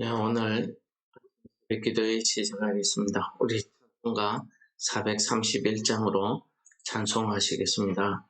오늘 기도회 시작하겠습니다. 우리 찬송가 431장으로 찬송하시겠습니다.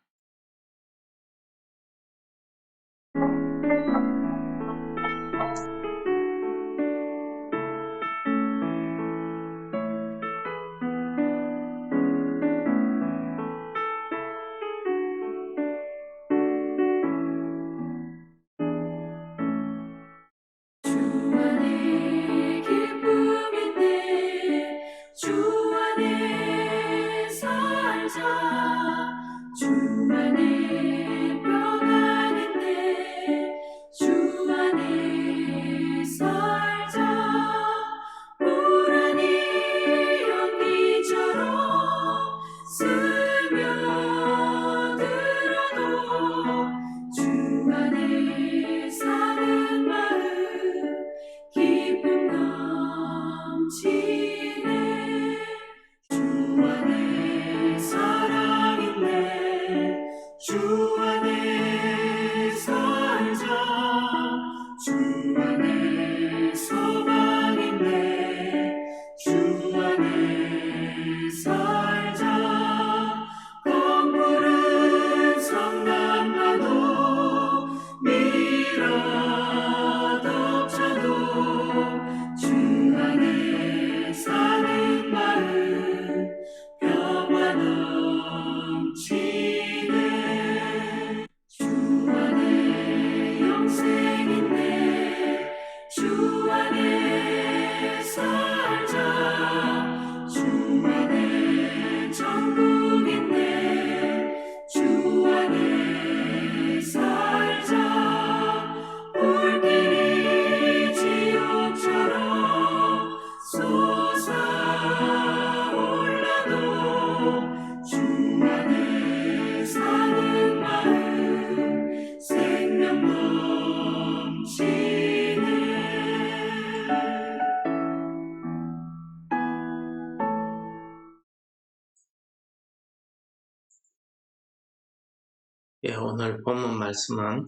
오늘 본문 말씀은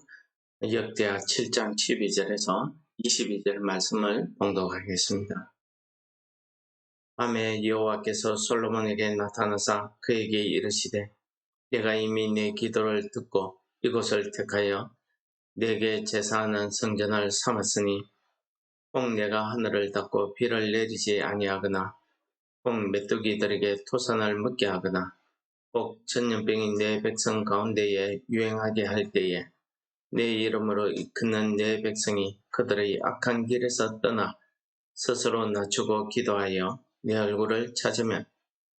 역대하 7장 12절에서 22절 말씀을 봉독하겠습니다. 밤에 여호와께서 솔로몬에게 나타나사 그에게 이르시되 내가 이미 내 기도를 듣고 이곳을 택하여 내게 제사하는 성전을 삼았으니 혹 내가 하늘을 닫고 비를 내리지 아니하거나 혹 메뚜기들에게 토산을 먹게 하거나 혹 전염병이 내 백성 가운데에 유행하게 할 때에 내 이름으로 이끄는 내 백성이 그들의 악한 길에서 떠나 스스로 낮추고 기도하여 내 얼굴을 찾으면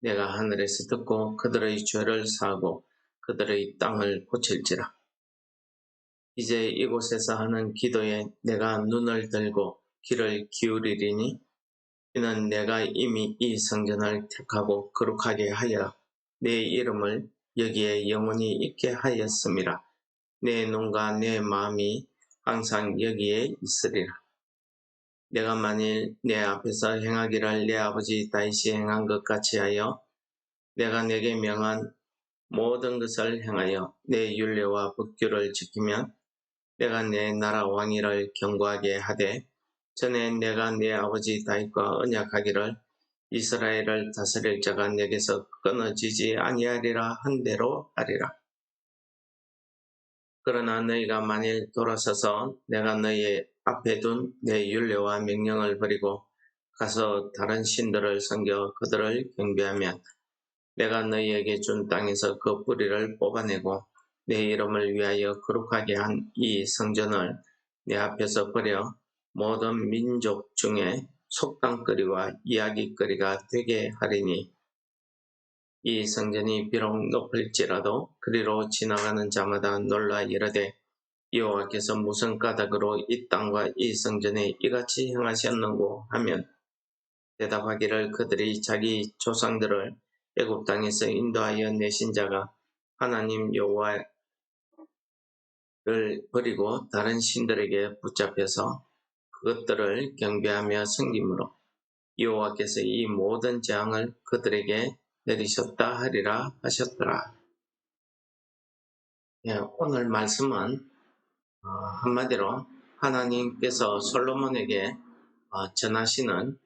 내가 하늘에서 듣고 그들의 죄를 사하고 그들의 땅을 고칠지라. 이제 이곳에서 하는 기도에 내가 눈을 들고 귀를 기울이리니 이는 내가 이미 이 성전을 택하고 거룩하게 하여 내 이름을 여기에 영원히 있게 하였음이라. 내 눈과 내 마음이 항상 여기에 있으리라. 내가 만일 내 앞에서 행하기를 내 아버지 다윗이 행한 것 같이 하여 내가 내게 명한 모든 것을 행하여 내 율례와 법규를 지키면 내가 내 나라 왕위를 견고하게 하되 전에 내가 내 아버지 다윗과 언약하기를 이스라엘을 다스릴 자가 내게서 끊어지지 아니하리라 한 대로 하리라. 그러나 너희가 만일 돌아서서 내가 너희 앞에 둔 내 율례와 명령을 버리고 가서 다른 신들을 섬겨 그들을 경배하면 내가 너희에게 준 땅에서 그 뿌리를 뽑아내고 내 이름을 위하여 거룩하게 한 이 성전을 내 앞에서 버려 모든 민족 중에 속담거리와 이야기거리가 되게 하리니 이 성전이 비록 높을지라도 그리로 지나가는 자마다 놀라 이르되 여호와께서 무슨 까닭으로 이 땅과 이 성전에 이같이 행하셨는고 하면 대답하기를 그들이 자기 조상들을 애굽 땅에서 인도하여 내신 자가 하나님 여호와를 버리고 다른 신들에게 붙잡혀서 그것들을 경배하며 섬김으로 여호와께서 이 모든 재앙을 그들에게 내리셨다 하리라 하셨더라. 오늘 말씀은 한마디로 하나님께서 솔로몬에게 전하시는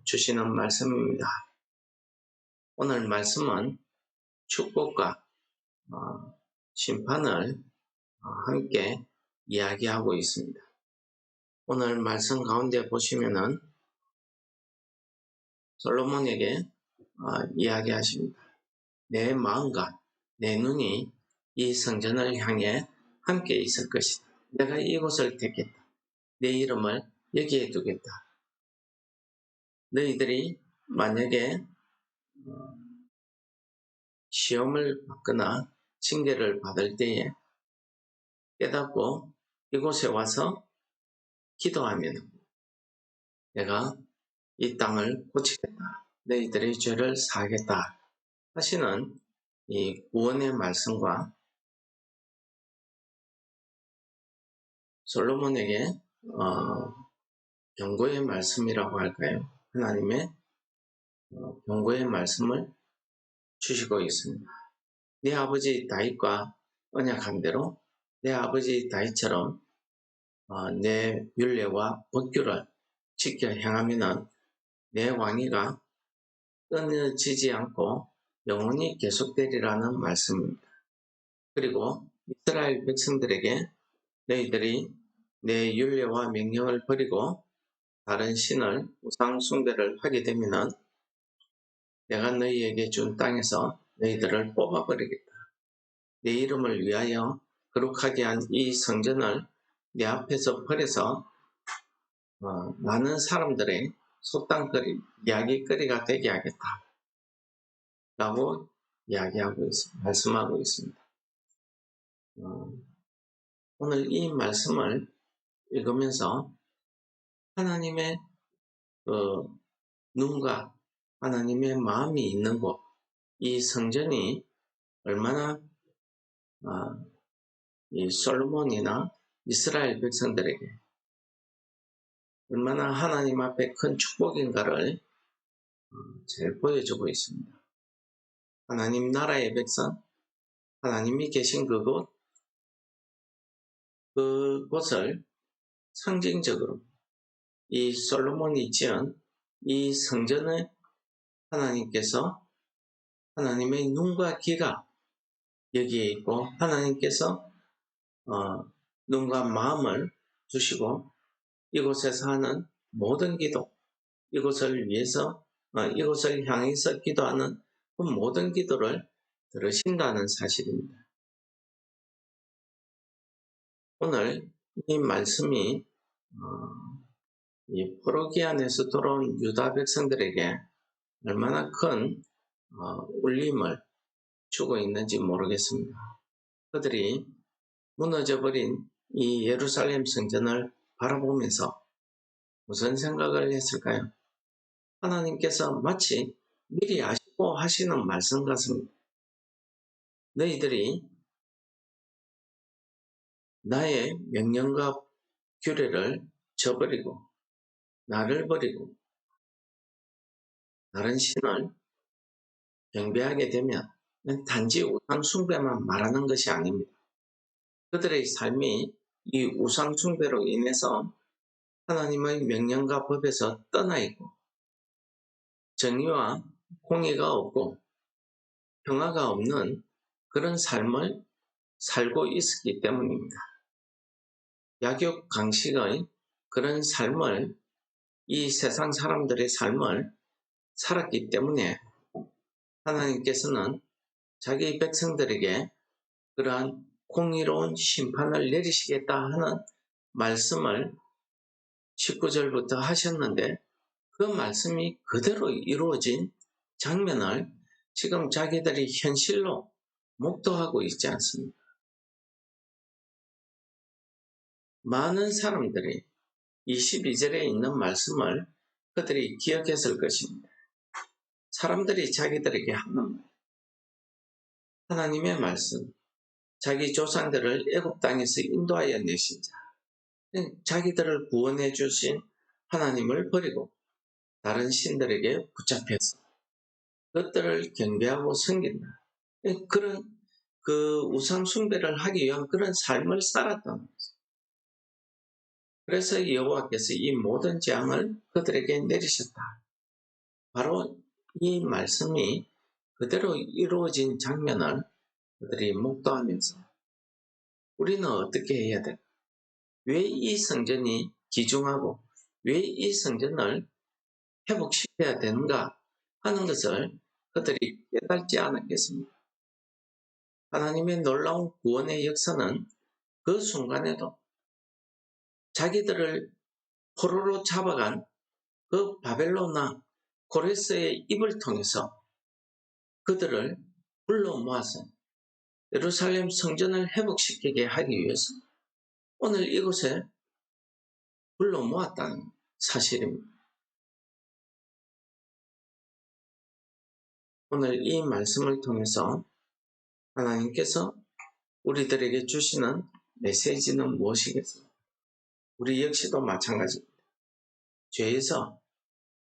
주시는 말씀입니다. 오늘 말씀은 축복과 심판을 함께 이야기하고 있습니다. 오늘 말씀 가운데 보시면은 솔로몬에게 이야기하십니다. 내 마음과 내 눈이 이 성전을 향해 함께 있을 것이다. 내가 이곳을 택했다. 내 이름을 여기에 두겠다. 너희들이 만약에 시험을 받거나 징계를 받을 때에 깨닫고 이곳에 와서 기도하면 내가 이 땅을 고치겠다. 너희들의 죄를 사하겠다. 하시는 이 구원의 말씀과 솔로몬에게 경고의 말씀이라고 할까요? 하나님의 경고의 말씀을 주시고 있습니다. 내 아버지 다윗과 언약한 대로 내 아버지 다윗처럼 내 율례와 법규를 지켜 행하면은 내 왕위가 끊어지지 않고 영원히 계속되리라는 말씀입니다. 그리고 이스라엘 백성들에게 너희들이 내 율례와 명령을 버리고 다른 신을 우상 숭배를 하게 되면은 내가 너희에게 준 땅에서 너희들을 뽑아버리겠다. 내 이름을 위하여 거룩하게 한 이 성전을 내 앞에서 버려서 많은 사람들의 속담거리, 이야기거리가 되게 하겠다. 라고 이야기하고 있습니다. 말씀하고 있습니다. 오늘 이 말씀을 읽으면서 하나님의 눈과 하나님의 마음이 있는 곳, 이 성전이 얼마나 이 솔로몬이나 이스라엘 백성들에게 얼마나 하나님 앞에 큰 축복인가를 잘 보여주고 있습니다. 하나님 나라의 백성, 하나님이 계신 그곳을 상징적으로 이 솔로몬이 지은 이 성전을 하나님께서 하나님의 눈과 귀가 여기에 있고 하나님께서 눈과 마음을 주시고 이곳에서 하는 모든 기도, 이곳을 위해서 이곳을 향해서 기도하는 그 모든 기도를 들으신다는 사실입니다. 오늘 이 말씀이 이 포로기안에서 돌아온 유다 백성들에게 얼마나 큰 울림을 주고 있는지 모르겠습니다. 그들이 무너져버린 이 예루살렘 성전을 바라보면서 무슨 생각을 했을까요? 하나님께서 마치 미리 아시고 하시는 말씀 같습니다. 너희들이 나의 명령과 규례를 저버리고 나를 버리고 다른 신을 경배하게 되면 단지 우상 숭배만 말하는 것이 아닙니다. 그들의 삶이 이 우상 숭배로 인해서 하나님의 명령과 법에서 떠나 있고 정의와 공의가 없고 평화가 없는 그런 삶을 살고 있었기 때문입니다. 약육강식의 그런 삶을 이 세상 사람들의 삶을 살았기 때문에 하나님께서는 자기 백성들에게 그러한 공의로운 심판을 내리시겠다 하는 말씀을 19절부터 하셨는데 그 말씀이 그대로 이루어진 장면을 지금 자기들이 현실로 목도하고 있지 않습니까? 많은 사람들이 22절에 있는 말씀을 그들이 기억했을 것입니다. 사람들이 자기들에게 하는 하나님의 말씀, 자기 조상들을 애굽 땅에서 인도하여 내신 자, 자기들을 구원해 주신 하나님을 버리고 다른 신들에게 붙잡혀서 그것들을 경배하고 섬긴다. 그런 그 우상 숭배를 하기 위한 그런 삶을 살았다는 거죠. 그래서 여호와께서 이 모든 재앙을 그들에게 내리셨다. 바로 이 말씀이 그대로 이루어진 장면을 그들이 목도하면서 우리는 어떻게 해야 돼? 왜 이 성전이 기중하고 왜 이 성전을 회복시켜야 되는가 하는 것을 그들이 깨닫지 않았겠습니까? 하나님의 놀라운 구원의 역사는 그 순간에도 자기들을 포로로 잡아간 그 바벨론 왕 고레스의 입을 통해서 그들을 불러 모아서 예루살렘 성전을 회복시키게 하기 위해서 오늘 이곳에 불러 모았다는 사실입니다. 오늘 이 말씀을 통해서 하나님께서 우리들에게 주시는 메시지는 무엇이겠습니까? 우리 역시도 마찬가지입니다. 죄에서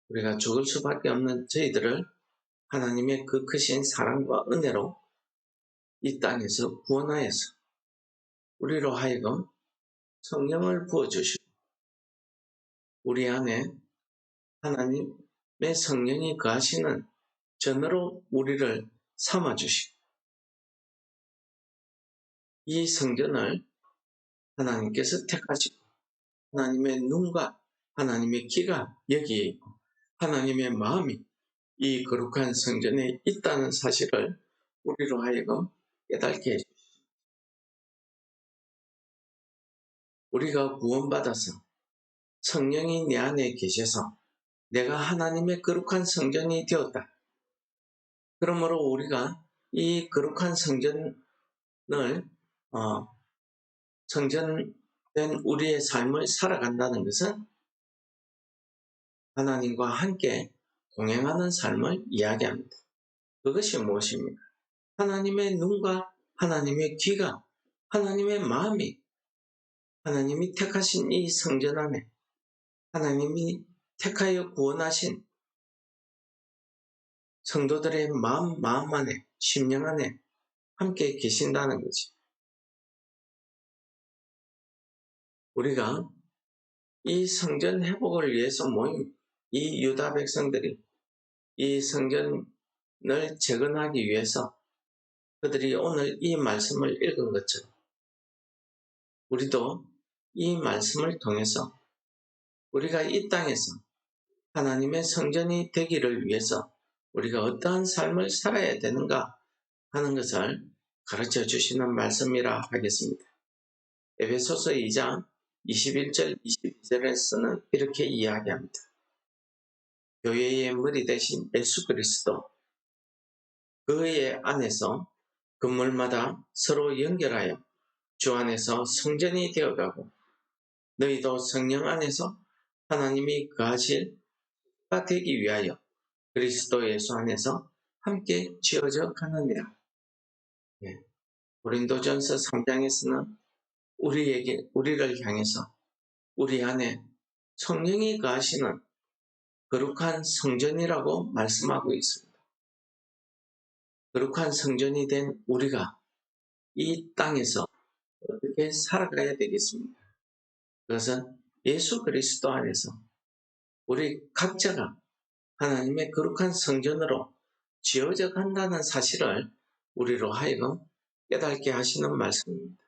우리가 죽을 수밖에 없는 저희들을 하나님의 그 크신 사랑과 은혜로 이 땅에서 구원하여서 우리로 하여금 성령을 부어주시고 우리 안에 하나님의 성령이 거하시는 전으로 우리를 삼아주시고 이 성전을 하나님께서 택하시고 하나님의 눈과 하나님의 귀가 여기에 있고 하나님의 마음이 이 거룩한 성전에 있다는 사실을 우리로 하여금 깨닫게 해주십시오. 우리가 구원받아서 성령이 내 안에 계셔서 내가 하나님의 거룩한 성전이 되었다. 그러므로 우리가 이 거룩한 성전을 성전된 우리의 삶을 살아간다는 것은 하나님과 함께 동행하는 삶을 이야기합니다. 그것이 무엇입니까? 하나님의 눈과 하나님의 귀가 하나님의 마음이 하나님이 택하신 이 성전 안에 하나님이 택하여 구원하신 성도들의 마음 안에 심령 안에 함께 계신다는 거지. 우리가 이 성전 회복을 위해서 모인 이 유다 백성들이 이 성전을 재건하기 위해서 그들이 오늘 이 말씀을 읽은 것처럼 우리도 이 말씀을 통해서 우리가 이 땅에서 하나님의 성전이 되기를 위해서 우리가 어떠한 삶을 살아야 되는가 하는 것을 가르쳐 주시는 말씀이라 하겠습니다. 에베소서 2장 21절 22절에서는 이렇게 이야기합니다. 교회의 머리 대신 예수 그리스도 그의 안에서 건물마다 서로 연결하여 주 안에서 성전이 되어가고 너희도 성령 안에서 하나님이 거하실 바 되기 위하여 그리스도 예수 안에서 함께 지어져 가느니라. 고린도전서 3장에서는 우리를 향해서 우리 안에 성령이 거하시는 거룩한 성전이라고 말씀하고 있습니다. 거룩한 성전이 된 우리가 이 땅에서 어떻게 살아가야 되겠습니까? 그것은 예수 그리스도 안에서 우리 각자가 하나님의 거룩한 성전으로 지어져 간다는 사실을 우리로 하여금 깨닫게 하시는 말씀입니다.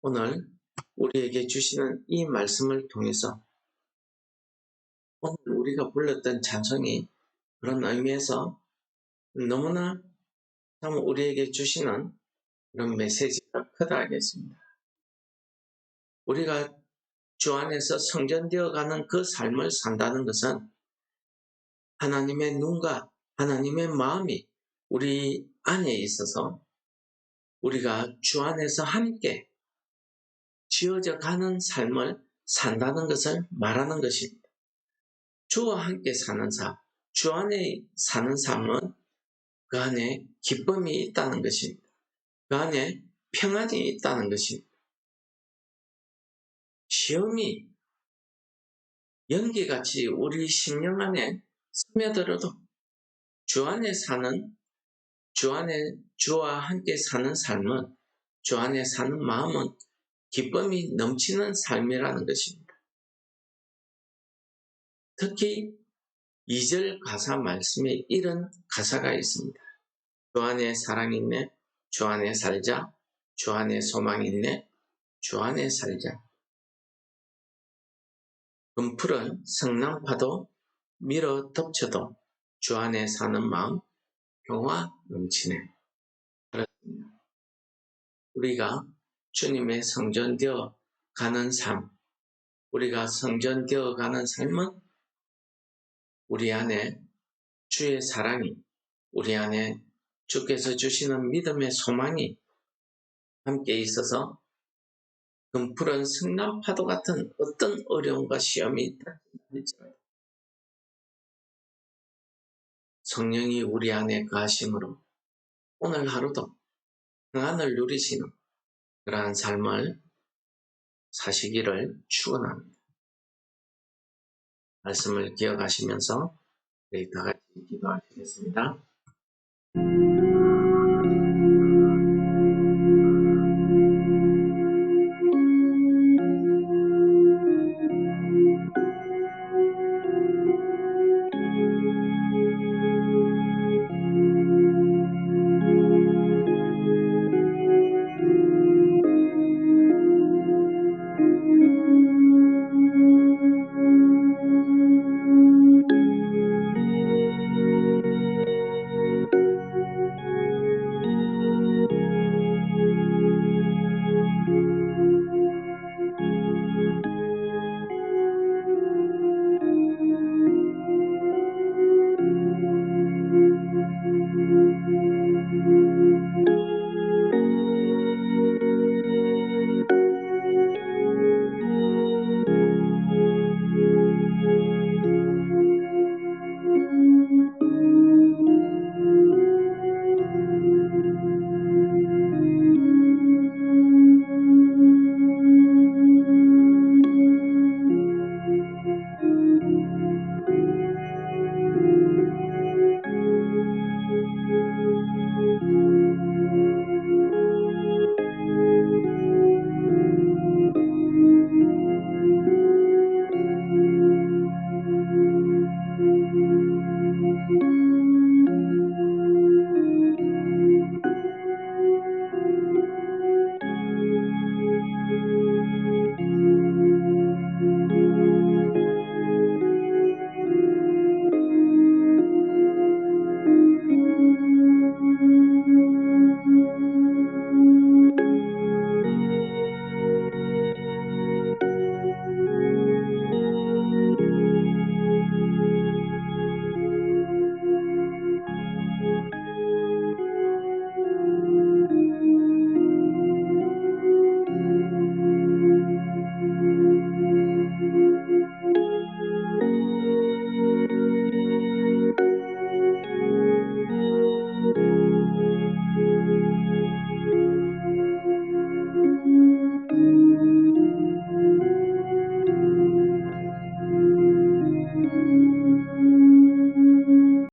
오늘 우리에게 주시는 이 말씀을 통해서 오늘 우리가 불렀던 찬송이 그런 의미에서 너무나 참 우리에게 주시는 그런 메시지가 크다 하겠습니다. 우리가 주 안에서 성전되어 가는 그 삶을 산다는 것은 하나님의 눈과 하나님의 마음이 우리 안에 있어서 우리가 주 안에서 함께 지어져 가는 삶을 산다는 것을 말하는 것입니다. 주와 함께 사는 삶, 주 안에 사는 삶은 그 안에 기쁨이 있다는 것입니다. 그 안에 평안이 있다는 것입니다. 시험이 연기같이 우리 심령 안에 스며들어도 주 안에 사는 주와 함께 사는 삶은 주 안에 사는 마음은 기쁨이 넘치는 삶이라는 것입니다. 특히 2절 가사 말씀에 이런 가사가 있습니다. 주 안에 사랑이 있네, 주 안에 살자, 주 안에 소망이 있네, 주 안에 살자. 금풀은 성난파도 밀어 덮쳐도 주 안에 사는 마음 평화 넘치네. 그렇습니다. 우리가 주님의 성전되어 가는 삶, 우리가 성전되어 가는 삶은 우리 안에 주의 사랑이, 우리 안에 주께서 주시는 믿음의 소망이 함께 있어서 금푸른 승난파도 같은 어떤 어려움과 시험이 있다 할지라도 성령이 우리 안에 거하심으로 오늘 하루도 평안을 누리시는 그러한 삶을 사시기를 축원합니다. 말씀을 기억하시면서 우리 다 같이 기도하시겠습니다.